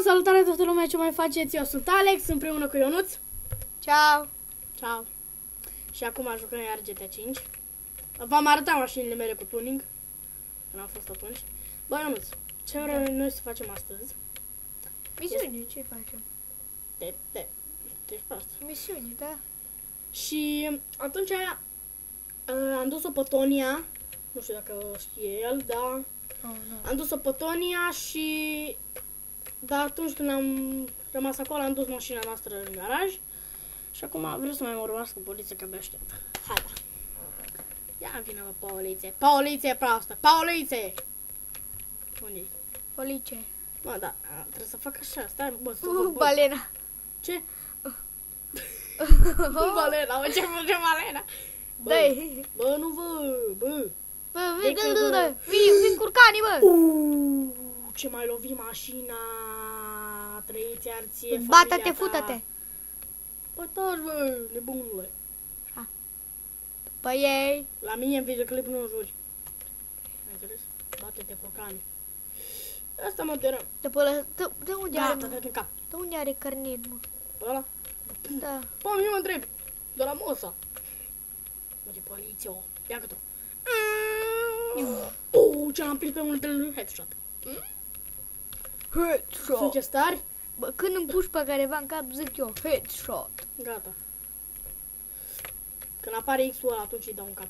salutare toată lumea, ce mai faceți? Eu sunt Alex, împreună cu Ionuț. Ciao! Ciao! Și acum jucăm iar GTA 5. V-am arătat mașinile mele cu tuning, când am fost atunci. Bă, Ionuț, ce vrem noi să facem astăzi? Misiune, ce facem? Ești prost. Misiune, da? Și atunci am dus-o pe Tonia, nu știu dacă știe el, dar am dus-o pe Tonia și atunci când am rămas acolo am dus mașina noastră în garaj și acum vreau să mai mă urmească poliția, că abia aștept. Hai da. Ia vină mă, poliție. Poliție proastă, poliție! Unde-i? Poliție. Mă, da, trebuie să fac așa, stai, bă, să văd. Balena. Ce? Balena, mă, ce face balena? Dai. Bă, nu bă. Bă, vin curcanii, bă. Ce mai lovi mașina. Trăiți arție, Bată-te, fută-te. Bă, taci, bă, nebunule. După ei. La mine în videoclip nu juri. Ai înțeles? Bate-te curcanii. Asta mă derăm. De unde Da, are, te-a mă? dat în cap. De unde are carnet, mă? Ăla? Da. Bă, eu mă întreb. De la Mosa. Mă, de poliție, o. Ia cât-o. Ce l-am prins pe unul de headshot. Headshot. Sunt ce stari? Bă, când îmi puși pe careva în cap, zic eu, headshot. Gata. Când apare X-ul ăla, atunci îi dau un cap.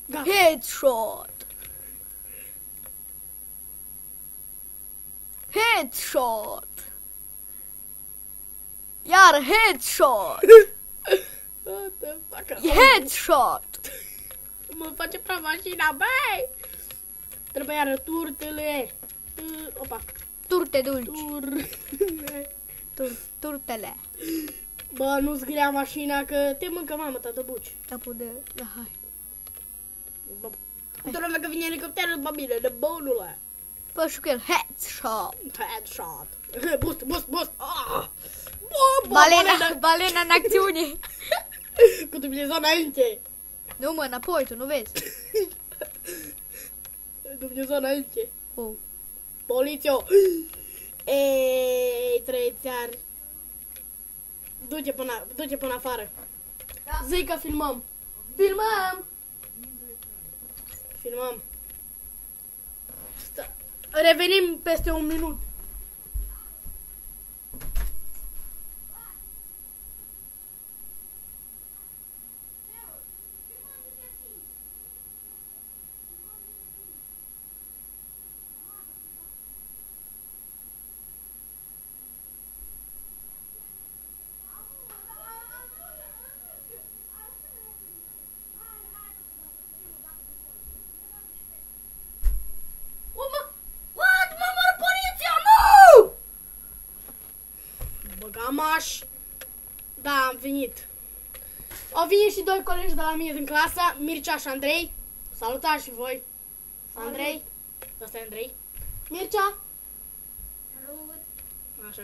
Gata. Headshot. Headshot. Iar headshot. What the fuck? Headshot. Mă face prea mașina, băi! Trebuie iară turtele. Opa. Turte dulci. Turtele. Turtele. Bă, nu-ți grea mașina, că te mâncă mamă, tată buci. Capul de... Da, hai. Toată lumea că vine elicopterul după mine, de bonule. Bă, și cu el, headshot. Headshot. Boost. Ah! Bă, Balena în acțiune. Cu Dumnezeu înainte. Nu, mă, înapoi, tu nu vezi. Dumnezeu înainte. Oh. Polițio. Ei, trăițear. Du-te până afară. Da. Zic că filmăm. Filmăm. Revenim peste un minut. Băgamaș. Da, am venit. Au venit și doi colegi de la mine din clasă, Mircea și Andrei. Salutați și voi. Andrei. Ăsta e Andrei. Mircea. Salut. Așa.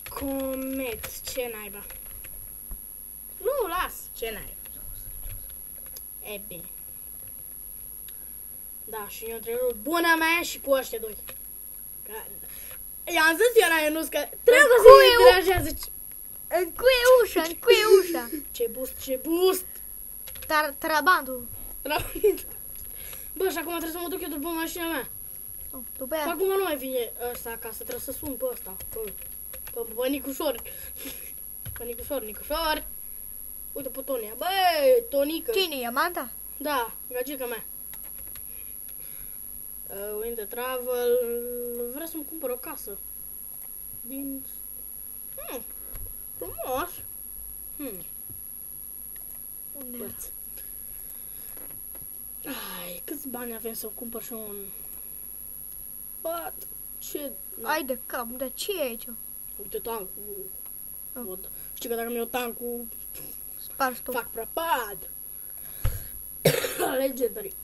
Comet, ce naiba? Nu, las, ce naiba. E bine. Da, și eu întrerup buna mea și cu ăștia doi. I-am zis eu la Ionuț că trebuie să-i deranjează. Încuie ușa. Ce boost. Trabandul. Bă, și acum trebuie să mă duc eu după mașina mea. După Și ea. acum nu mai vine ăsta acasă, trebuie să sun pe ăsta. Bă, Nicușor. Nicușor. Uite pe Tonia. Bă, Tonica. Cine e, Amanda? Da, gagica mea. In the travel. Vreau să-mi cumpăr o casă. Din... frumos. Unde? Părți. Ai, câți bani avem să cumpăr și un... Bă, ce... Ai de cap, dar ce e aici? Uite tancul. Știi că dacă mi-e tancul, Spars tot. fac prăpad. Legendary.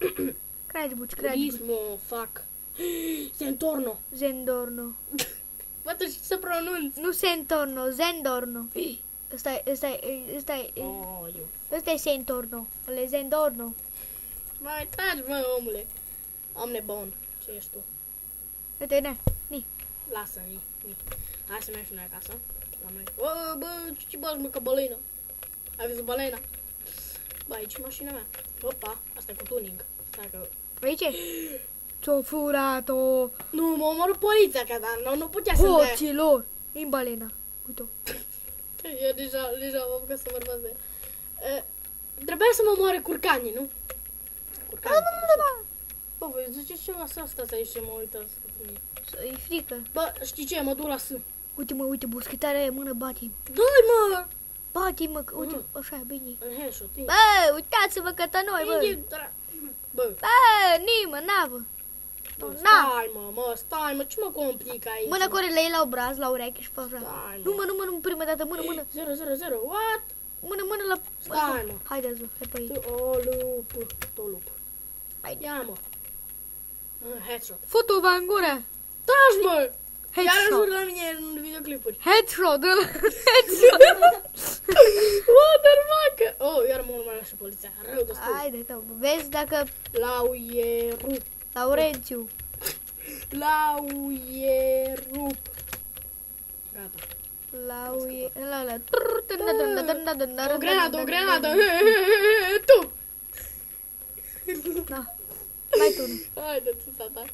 Crashbuci. Turismo, fac. Sentorno. Zendorno. Bă, tu știi să pronunț. Nu Sentorno, Zendorno. Ăsta e Sentorno. Ăla e Zendorno. Mai taci, mă, omule. Om nebun. Ce ești tu? Uite, ne. Lasă, ni. Hai să mergem și noi acasă. La noi. Bă, ce bagi, mă, ca balena? Ai văzut balena? Bă, aici e mașina mea. Opa, asta e cu tuning. Stai că... Aici? Ți-o furat-o. Nu, mă omoră poliția, că dar nu putea să-mi dea. Hoților. E-n balena. Uite-o. Eu deja am apucat să vorbesc de... Trebuia să mă omoare curcanii, nu? Curcanii. Bă, voi ziceți ceva să stați aici și mă uitați cu mine. E frică. Bă, știi ce? Mă duc la S. Uite, mă, uite, boschetarea e mână, bate-i. Dă-i, mă! Bate-i, mă, uite, așa, bine. În headshot, Bă, uitați-vă că ta noi, bă. Bă, Bă, nimă, n-avă. stai, mă, ce mă complic aici? Mână corele ei la obraz, la ureche și fă așa. Stai, Nu, mă, prima dată, mână. 0, what? Mână la... Stai, mă. Haide, Zu, hai pe aici. O lup. Haide. Ia, mă. Headshot. Fut-o-vă în gură. Taci, mă! Iar Headshot. jur la mine în videoclipuri. Headshot, Motherfucker! Oh, iar mă urmărea și poliția. Rău de spune. Haide, că vezi dacă... Lauieru. Laurențiu. Lauieru. Gata. O grenadă. Tu! Da. Mai tu. Haide, tu sata.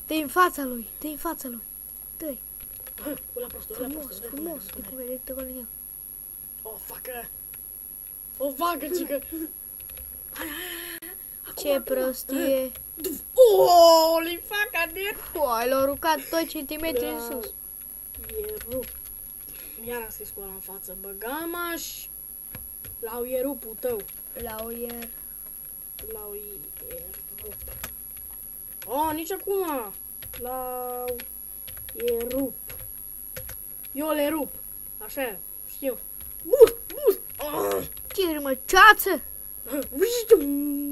Dă-i în fața lui. Dă-i. Ula prostul. Frumos. Uite cum vede acolo în el. O facă, cică. Ce prostie. Oli, facă de... Hai, l-au rucat 2 centimetri în sus. Ierup. Iar am scris cu ăla în față. Băgamaș. Lauierupul tău. Lauier. Lauierup. Oh, nici acum. Lauierup. Eu le rup. Așa e, știu. Bus. Ce mă, ceață?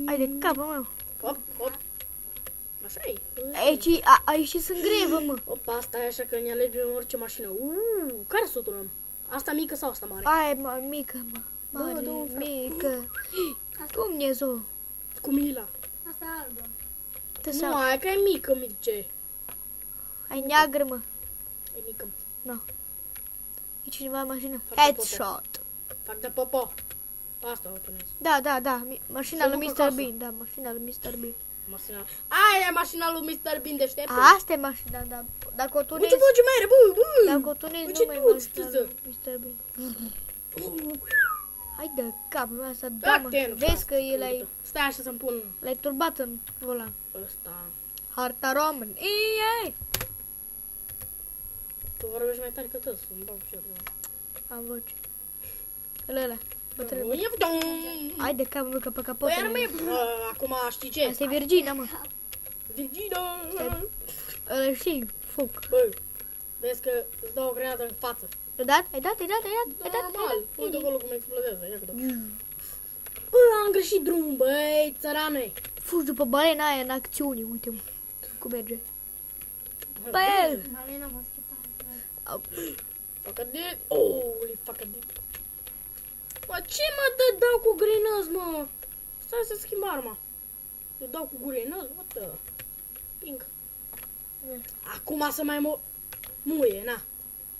Hai de capul meu. Hop. Așa e. Aici sunt grevă, mă. Opa, asta e așa că ne alegem orice mașină. Care să o turăm? Asta mică sau asta mare? Aia e mică, mă. Mare, mică. Dumnezeu. Cu Mila. Asta albă. Nu, aia că e mică, mice. Ai neagră, mă. E mică. E cineva în mașină? Fac de Headshot. Fac de popo. Asta o tunez. Da. Mașina lui Mr. Bean. Da, mașina lui Mr. Bean. Mașina. Aia e mașina lui Mr. Bean deștept. Asta e mașina, da. Dacă o tunezi... Uite, ce mere, bă. Dacă o tunezi, Ce nu mai e mașina tuți, lui Mr. Bean. Hai de capul meu asta, da, mă. Vezi că el ai... Stai așa să-mi pun L-ai turbat în volan. ăsta. Harta român. Ei! Tu vorbești mai tare că tot, să-mi bag și eu. Am voce. Ăla. Bătrân. Hai de capul meu că pe capot. Păi, acum știi ce? Asta e Virginia, mă. Virgina! Ăla știi, foc. Bă, vezi că îți dau o grenadă în față. Ai dat? Normal. Uite acolo cum explodează. Ia că dau. Bă, am greșit drumul, băi, țărane. Fugi după balena aia în acțiune, uite-mă. Cum merge. Pe el! Balena moscheta. Facă de... Holy, facă de... Mă, ce mă dau cu grenăz, mă? Stai să schimb arma. Eu dau cu grenăz? What the... Pink. Acum să mai muie, na.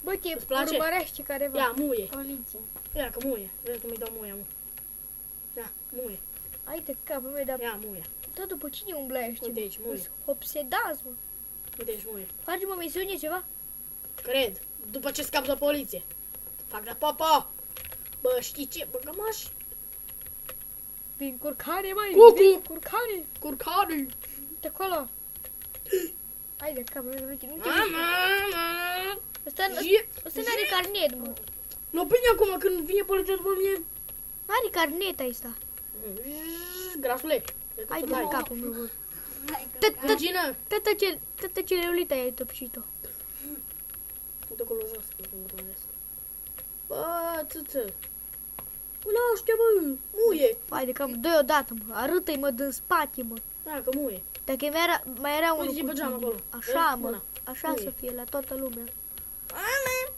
Bă, te Îți place? urmărește careva. Ia, muie. Poliție. Ia că muie. Vezi cum îi dau muie, mă. Ia, muie. Hai de capul meu, dar... Ia, muie. Da, după cine umblești? Uite aici, muie. Obsedați, mă. Uite aici, muie. Facem o misiune, ceva? Cred. După ce scap de poliție. Fac de popo. Bă, știi ce? Bă, gămaș. Vin curcane, măi. Cucu. Vin curcane. Curcanii. Uite acolo. Hai de capul meu, uite. Ăsta n-are carnet, mă. Nu bine acum când vine poliția după mine. N-are carnet ăsta. Grasule. Hai de capul meu, bă. Virgină. Tătă ce leulită ai topșit-o. Uite acolo jos, că nu mă gândesc. Bă, țâță. Uleaște, bă, muie. Hai de capul, dă-i odată, mă. Arătă-i, mă, din spate, mă. Da, că muie. Dacă mai era unul Uite ce pe geam acolo. Așa, Vezi? mă. Mâna. Așa Muie. să fie la toată lumea.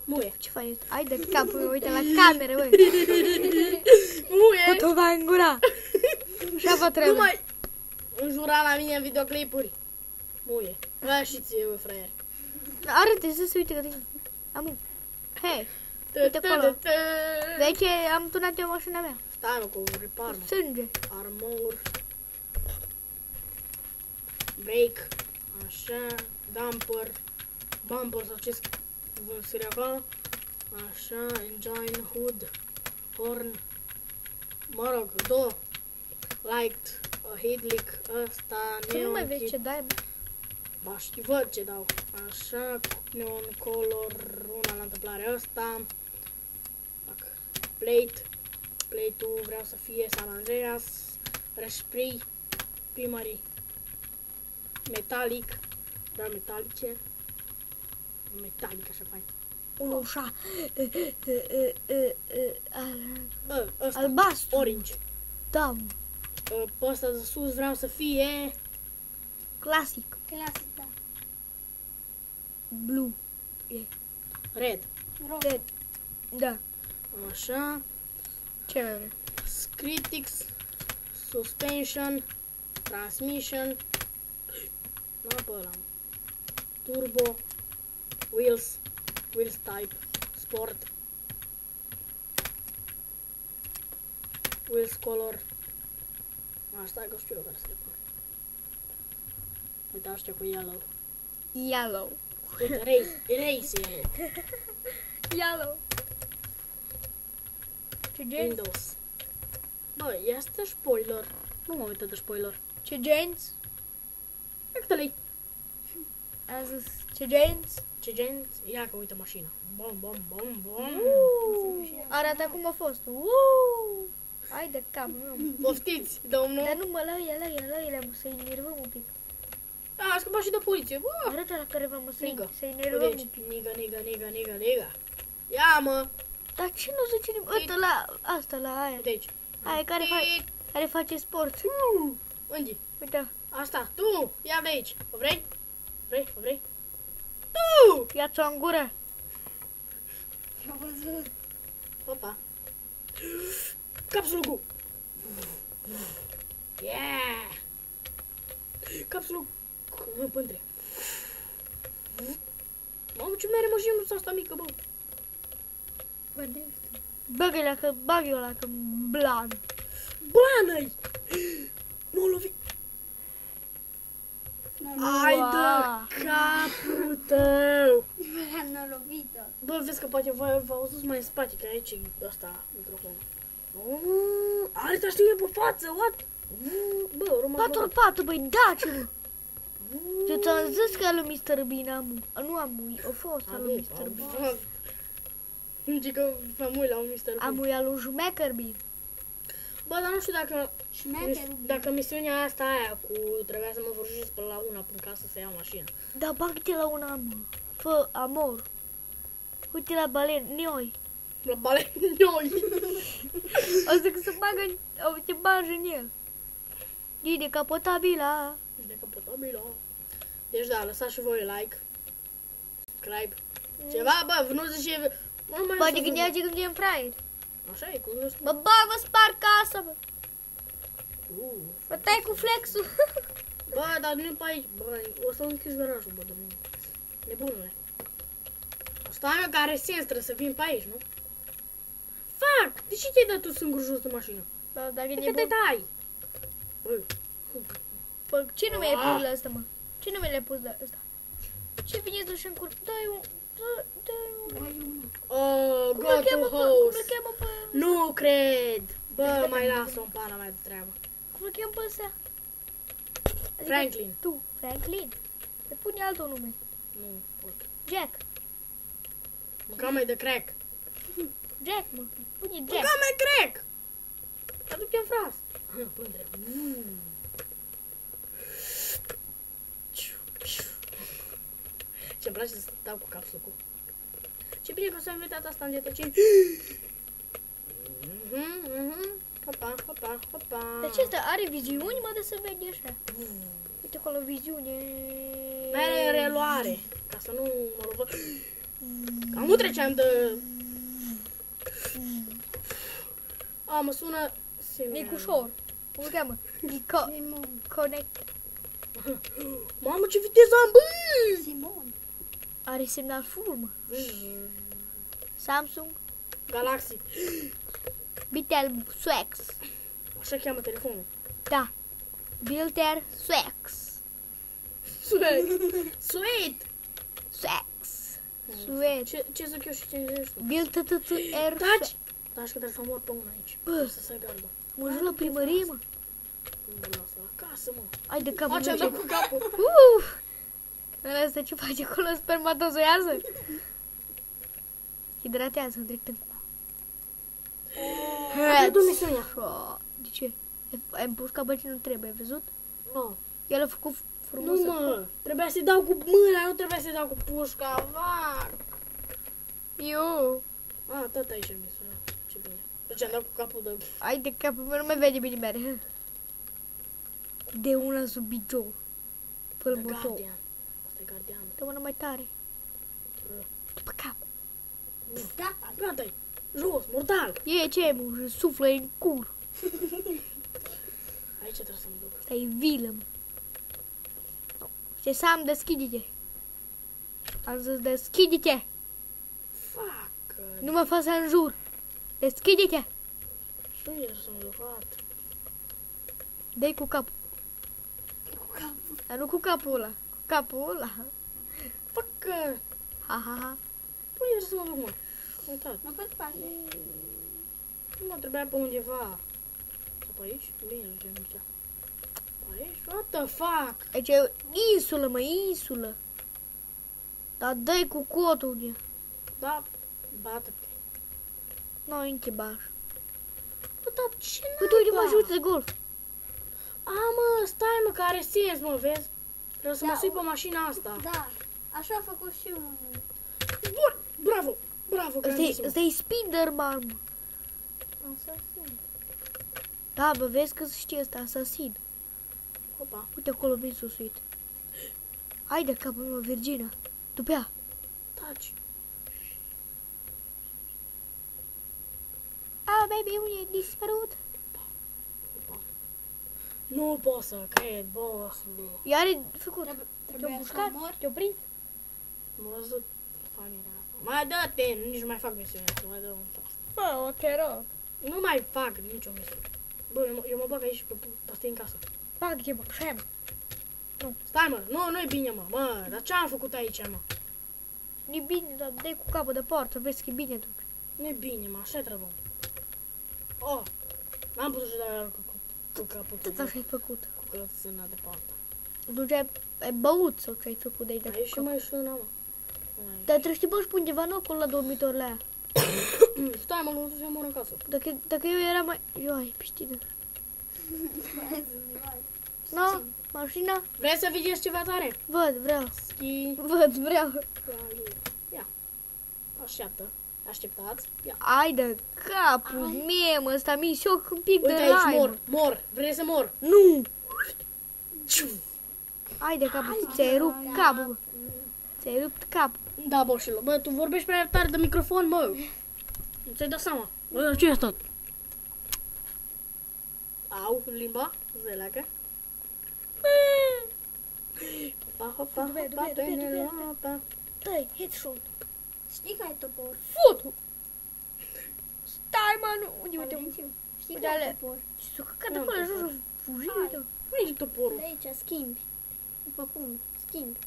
Muie. Ce faci? Hai de capul meu, uite la cameră, băi. Muie. Fotova în gura. Așa vă Nu trebuie. mai înjura la mine în videoclipuri. Muie. Bă, și ție, fraier. Arăte să se uite că tine. Amu. Hei, uite acolo. Vezi ce am tunat eu mașina mea? Stai, mă, cu repar, mă. Sânge. Armor. Brake. Așa. Dumper. Bumper sau ce scrie acolo. Așa. Engine. Hood. Horn. Mă rog, două. Light. Headlick. Ăsta. Tu nu Neon mai vezi kit. ce dai, bă? Ba, știi, văd ce dau. Așa. Neon color. Una la întâmplare. Ăsta. Fac plate. Plate-ul vreau să fie San Andreas. Respray. Primary. Metalic. Vreau metalice. Metalic, așa fain. Unul așa. Ăsta. Albastru. Orange. Da, mă. Pe ăsta de sus vreau să fie Clasic. Clasic, da. Blue. red. Roz. Red. Da. Așa. Ce mai vrei? Critics. Suspension. Transmission. Nu pe ăla. Turbo. Wheels. Wheels type. Sport. Wheels color. Asta e că știu eu care să le pun. Uite, aștia cu yellow. Yellow. Uite, race yellow. Yellow. Ce genți? Windows. Bă, ia stă spoiler. Nu mă uită de spoiler. Ce genți? Uite-le. Am zis, ce genți? Ce genți? Ia că uite mașina. Bom, bom, bom, bom. Arată cum a fost. Hai de cap, nu. Poftiți, domnul. Dar nu mă, lăile, mă, să-i enervăm un pic. A scăpat și de poliție. Bă, Arată la careva, mă, Nigă. să-i enervăm deci, un pic. niga. Ia, mă. Dar ce nu zice nimic? Uite la asta, la aia. Uite aici. Aia care face sport. Unde? Uite, Asta, tu, ia de aici. O vrei? O vrei? Tu! ia-ți-o în gură. Am văzut. Opa. Capsulul. Yeah! Capsulul. Pântre. Mamă, ce mere mașină asta mică, bă. Bă, drift. Bagă-i ăla, că blan. Blană-i! M-a lovit. Ai de capul tău! N-a lovit-o. Bă, vezi că poate v-a auzit mai în spate, că aici e ăsta, microfonul. Are să știu eu pe față, what? Bă, Roman... 4x4, băi, da, ce mă. Eu ți-am zis că e lui Mr. Bean, amu. Nu amu, a fost al lui Mr. Bean. Zice că mă uit la un Mr. Bean. Amu e al lui Schmecker Bean. Bă, dar nu știu dacă Șmecherul. misiunea asta aia cu trebuia să mă forjez până la una până casă să iau mașina. Da, bagă-te la una, mă. Fă amor. Uite la balen, nioi. La balenioi. O să bagă, te bagi în el. E decapotabilă. Decapotabilă. Deci da, lăsați și voi like. Subscribe. Ceva, bă, nu zice... Poate gândeați când e în fraier. Așa e, cum nu știu. Bă, vă spar casa, bă. Bă, tai cu flexul. Bă, dar nu pe aici, bă, o să închizi garajul, bă, domnule. Nebunule. Stai, mă, că are sens, trebuie să vin pe aici, nu? Fac! De ce te-ai dat tu singur jos de mașină? Bă, dacă De e că te bun. dai? Bă, Bă, ce nume ai pus la asta, mă? Ce nume le-ai pus la asta? Ce vine să-și încurc? Dai un... Dai un... oh, Cum go îl cheamă, to bă? Cum îl house. cheamă pe... Nu cred! Bă, mai lasă-o în pana mea de treabă. Cum îl cheamă pe ăsta? Adică Franklin. Tu, Franklin. Te pune altul nume. Nu, pot. Jack. Mânca mai de crack. Jack, mă. Pune Jack. Mânca mai crack! Aduc-te în fras. Pândre. Ce-mi place să stau cu capsul cu. Ce bine că s-a inventat asta în dietăcini. Hopa, hopa, hopa. Deci ăsta are viziuni, mă, de să vede așa. Uite acolo viziune. Mere reluare. Ca să nu mă lovă. Cam nu treceam de... A, mă sună... Nicușor. Cum îl cheamă? Connect. Mamă, ce viteză am, bă! Simon. Are semnal full, mă. Samsung Galaxy. Bitel Swax. Așa cheamă telefonul. Da. Bilter Swax. Sweet! Swax. Sweat. Ce zic eu și ce zici tu? Bilter Taci! Taci că trebuie să mor pe una aici. Bă. Să se gardă. Mă jur la primărie, mă. Nu vă las la casă, mă. Ai de capul Face meu. cu capul. Ăsta ce face acolo, spermatozoiază? Hidratează, direct în cu. A pierdut misiunea. De ce? Ai împus ca bă ce nu trebuie, ai văzut? Nu. El a făcut frumos. Nu, mă. Trebuia să-i dau cu mâna, nu trebuia să-i dau cu pușca. Vac. Eu. A, tot aici am misiunea. Ce bine. Deci am dat cu capul de... Ai de capul meu, nu mai vede bine mere. De una sub picior. Fă-l de motor. Guardian. Asta e Guardian. De una mai tare. După cap. Gata. Gata-i. Jos, mortal. E ce, mă, și suflă în cur. Aici trebuie să mă duc. Asta e vilă, mă. Ce Sam, deschide-te. Am zis, deschide-te. Fuck. Nu mă fă să înjur. Deschide-te. Și unde trebuie să mă duc? What? Dă-i cu capul. Cu capul. Dar nu cu capul ăla. Cu capul ăla. Fuck. Ha, ha, ha. Unde trebuie să mă duc, mă? Uitat. Nu pot face. Nu mă trebuia pe undeva. Sau pe aici? Bine, ducem aici. Pe aici? What the fuck? Aici e insulă, mă, insulă. Dar dă-i cu cotul de. Da, bată-te. Nu, închebaș. Bă, dar ce Uite, uite, mă naiba? ajută de golf. A, mă, stai, mă, că are sens, mă, vezi? Trebuie să mă Da, sui pe mașina asta. Da. Așa a făcut și unul. Bun, bravo, bravo, grandissimo. Ăsta e Spiderman, mă. Asasin. Da, bă, vezi că știi ăsta, asasin. Opa, Uite acolo bine susuit. Hai de capul meu, Virginia. După ea. taci. Baby, unde e dispărut? Nu pot să cred, bossule. Iar e făcut. Trebuia să pușcat? mor. Te-o prins? M-a văzut familia asta. Mai dă-te, nici nu mai fac misiunea asta, mai dă un tas. Fă, te rog. Nu mai fac nicio misiune. Bă, eu mă bag aici pe stai în casă. Fac-te, mă, șem. Stai, mă, nu e bine, mă, dar ce am făcut aici, mă? E bine, dar dai cu capul de poartă, vezi că e bine tu. Nu e bine, mă, așa trebuie. Oh, n-am putut să dau cu capul Tot așa ai făcut. cu călățâna de poartă. Nu ai băut sau ce ai făcut de aici de Aici și cu capul. mai sună, mă. Dar trebuie să te bagi pe undeva, nu acolo la dormitorile aia. Stai, mă, nu să mor în casă. Dacă eu eram mai... Eu, ai piștină. Nu, mașina? Vrei să vedeți ceva tare? Văd, vreau. Schi. Vreau. Ia. Așteaptă. Așteptați. Ia. Ai de capul meu, mă, ăsta mi șoc un pic Uite de aici, rai, mor, mă. mor. Vrei să mor? Nu! Ai de capul, ți-ai rupt capul, mă. Ți-ai rupt capul. Da, boșilor. Bă, tu vorbești prea tare de microfon, mă. Nu ți-ai dat seama. Bă, ce e asta? Au, limba. Zeleacă. Pa, pa, pa, Dubie, pa, dubie, dubie, Penelopa. Dă-i, headshot. Știi că ai topor? Fut! Stai, mă, nu. Uite, uite. Audențiu. Știi Uite că ai ale. topor? Și s-o căcat de acolo, jos, fugi, uite. Unde e toporul? De aici schimbi. După cum? Schimbi.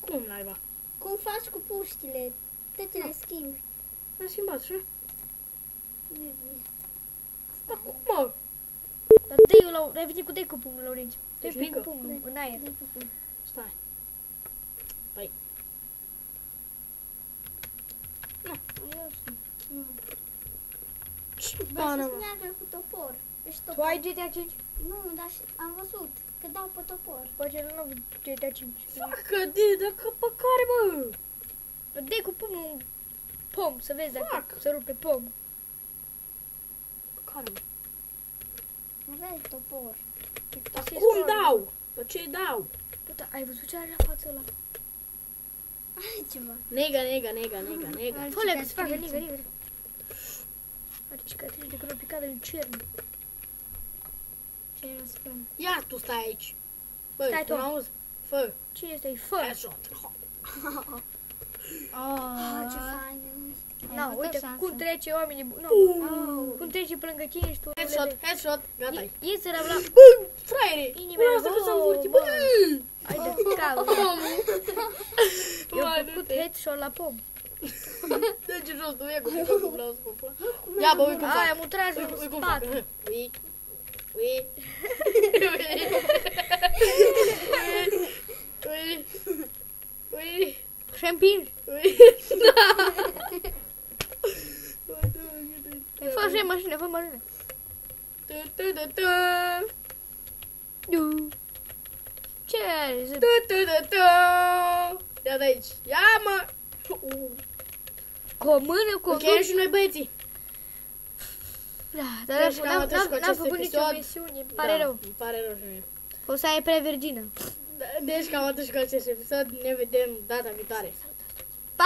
Cum naiba? Cum faci cu puștile? Te le schimbi. Am schimbat, și? Dar cum, mă? Dar dă-i la... Ai venit cu dă-i cu pumnul, Laurențiu. Dă-i Deci cu mică? pumnul, în aer. Stai. Păi. Eu știu. Ce Bă, bană, să-ți mă? meargă cu topor. Ești Tu topor. ai GTA 5? Nu, dar am văzut că dau pe topor. Poate nu am GTA 5. Facă de, dacă pe care, mă? Dă-i cu pumnul un pom, să vezi dacă Fac. se rupe pom. Pe care, mă? Aveai topor. Dar cum dau? Pe ce dau? Uite, ai văzut ce are la față ăla? Ai ceva. Nega. Fă-le că se facă, nigă. Are cicatrici de când a picat în cern. Ce răspund? Ia tu stai aici. Băi, Stai tu tu. n-auzi? Fă. Cine este? Fă. Headshot. Ce faină. Na, uite cum trece oamenii buni. Cum trece pe lângă tine și tu. Headshot, headshot. Gata-i. Iese la bla. Bă, fraiere. Inimile. Vreau să să-mi furti. Bă. Hai de cavă. Eu am făcut headshot la pom. Dă-ce jos, tu e cu picătul, vreau să mă fac. Ia, bă, ui cum fac. Aia am tras în Ui cum fac. spate. Ui. Ui. Ui. Ui. Și împingi. Ui. Fă și mașină, fă mașină. Ce are? Ia de aici. Ia, mă. Cu o mână, cu o Încheiem și noi, băieții. Da, dar Deci, cam atât cu n-am acest făcut nicio episod. misiune, îmi pare Da, rău. îmi pare rău și mie. O să ai prea virgină. Deci cam atât și cu acest episod. Ne vedem data viitoare. Pa!